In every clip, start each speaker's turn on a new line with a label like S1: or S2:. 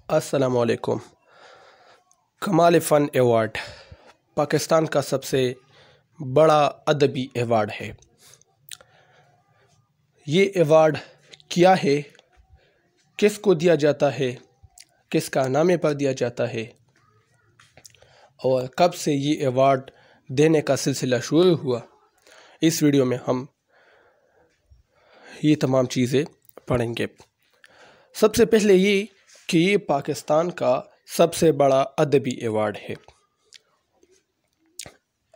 S1: अस्सलामुअलैकुम। कमाल फ़न अवार्ड पाकिस्तान का सबसे बड़ा अदबी अवार्ड है। ये अवार्ड क्या है, किसको दिया जाता है, किस कारनामे पर दिया जाता है और कब से ये अवार्ड देने का सिलसिला शुरू हुआ, इस वीडियो में हम ये तमाम चीज़ें पढ़ेंगे। सबसे पहले ये कि ये पाकिस्तान का सबसे बड़ा अदबी अवार्ड है।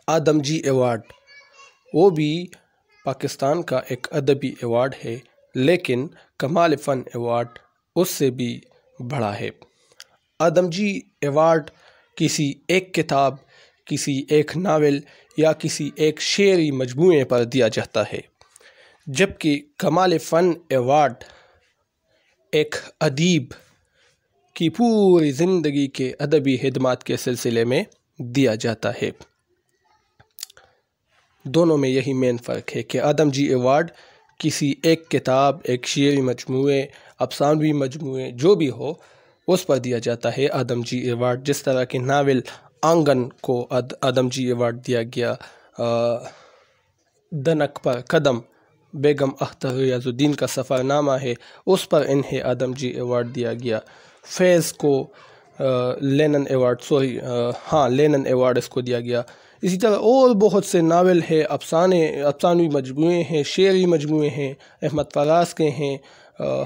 S1: आदमजी अवार्ड वो भी पाकिस्तान का एक अदबी अवार्ड है, लेकिन कमाल फ़न अवार्ड उससे भी बड़ा है। आदमजी अवार्ड किसी एक किताब, किसी एक नावल या किसी एक शेरी मजमूए पर दिया जाता है, जबकि कमाल फ़न अवार्ड एक अदीब की पूरी ज़िंदगी के अदबी खिदमत के सिलसिले में दिया जाता है। दोनों में यही मेन फ़र्क है कि आदमजी अवार्ड किसी एक किताब, एक शेरी मजमूए, अफसानवी मजमूए जो भी हो उस पर दिया जाता है आदमजी अवार्ड। जिस तरह के नावल आंगन को आदमजी अवार्ड दिया गया, दनक पर कदम बेगम अख्तर रियाजुद्दीन का सफ़रनामा है, उस पर इन्हें आदमजी अवार्ड दिया गया। फैज़ को लेनन अवार्ड लेनन अवार्ड इसको दिया गया। इसी तरह और बहुत से नावल है, अफसानवी मजमूए हैं, शेरी मजमूए हैं, अहमद फराज के हैं,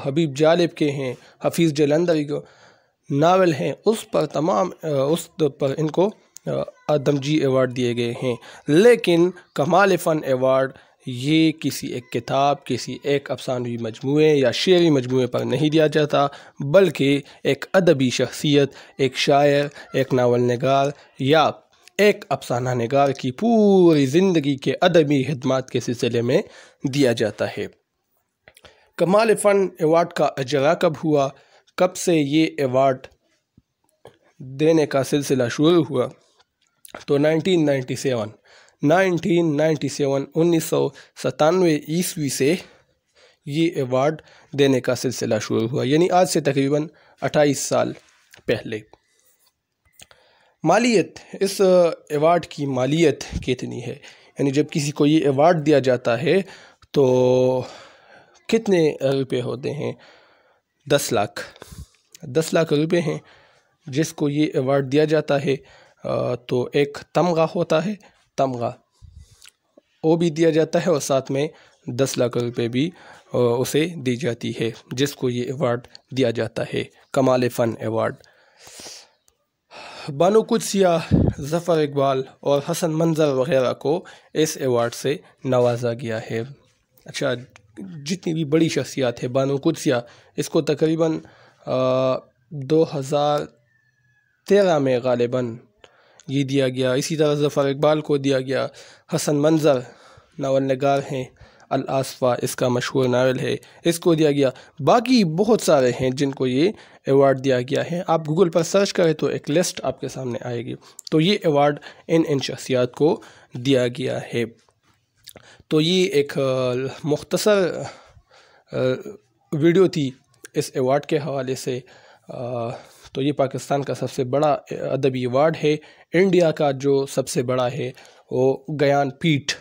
S1: हबीब जालिब के हैं, हफीज़ जलंधरी के नावल हैं, उस पर इनको आदमजी अवार्ड दिए गए हैं। लेकिन कमाल फ़न अवार्ड ये किसी एक किताब, किसी एक अफसानवी मजमूए या शेरी मजमूए पर नहीं दिया जाता, बल्कि एक अदबी शख्सियत, एक शायर, एक नावल निगार या एक अफसाना निगार की पूरी ज़िंदगी के अदबी खिदमत के सिलसिले में दिया जाता है। कमाल फ़न अवार्ड का अजरा कब हुआ, कब से ये अवार्ड देने का सिलसिला शुरू हुआ, तो 1997 ईस्वी से ये अवार्ड देने का सिलसिला शुरू हुआ, यानी आज से तकरीबन 28 साल पहले। मालियत, इस अवार्ड की मालियत कितनी है, यानी जब किसी को ये अवार्ड दिया जाता है तो कितने रुपए होते हैं? 10 लाख रुपए हैं जिसको ये अवार्ड दिया जाता है। तो एक तमगा होता है, तमगा वो भी दिया जाता है और साथ में 10 लाख रुपए भी उसे दी जाती है, जिसको ये अवार्ड दिया जाता है, कमाल फ़न अवार्ड। बानो कुद्सिया, ज़फ़र इकबाल और हसन मंज़र वग़ैरह को इस अवार्ड से नवाजा गया है। अच्छा, जितनी भी बड़ी शख्सियत है, बानो कुद्सिया इसको तकरीबन 2013 में ग़ालिबन ये दिया गया। इसी तरह ज़फ़र इकबाल को दिया गया। हसन मंज़र नावल निगार हैं, अल आसफ़ा इसका मशहूर नावल है, इसको दिया गया। बाकी बहुत सारे हैं जिनको ये अवार्ड दिया गया है। आप गूगल पर सर्च करें तो एक लिस्ट आपके सामने आएगी। तो ये अवार्ड इन शख्सियत को दिया गया है। तो ये एक मुख्तसर वीडियो थी इस अवार्ड के हवाले से। तो ये पाकिस्तान का सबसे बड़ा अदबी अवार्ड है। इंडिया का जो सबसे बड़ा है वो ज्ञानपीठ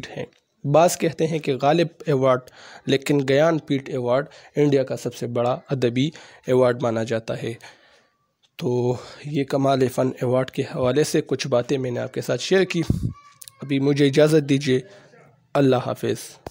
S1: है। बाज़ कहते हैं कि गालिब अवार्ड, लेकिन ज्ञानपीठ अवार्ड इंडिया का सबसे बड़ा अदबी अवार्ड माना जाता है। तो ये कमाल फ़न अवार्ड के हवाले से कुछ बातें मैंने आपके साथ शेयर की। अभी मुझे इजाज़त दीजिए। अल्लाह हाफ़िज़।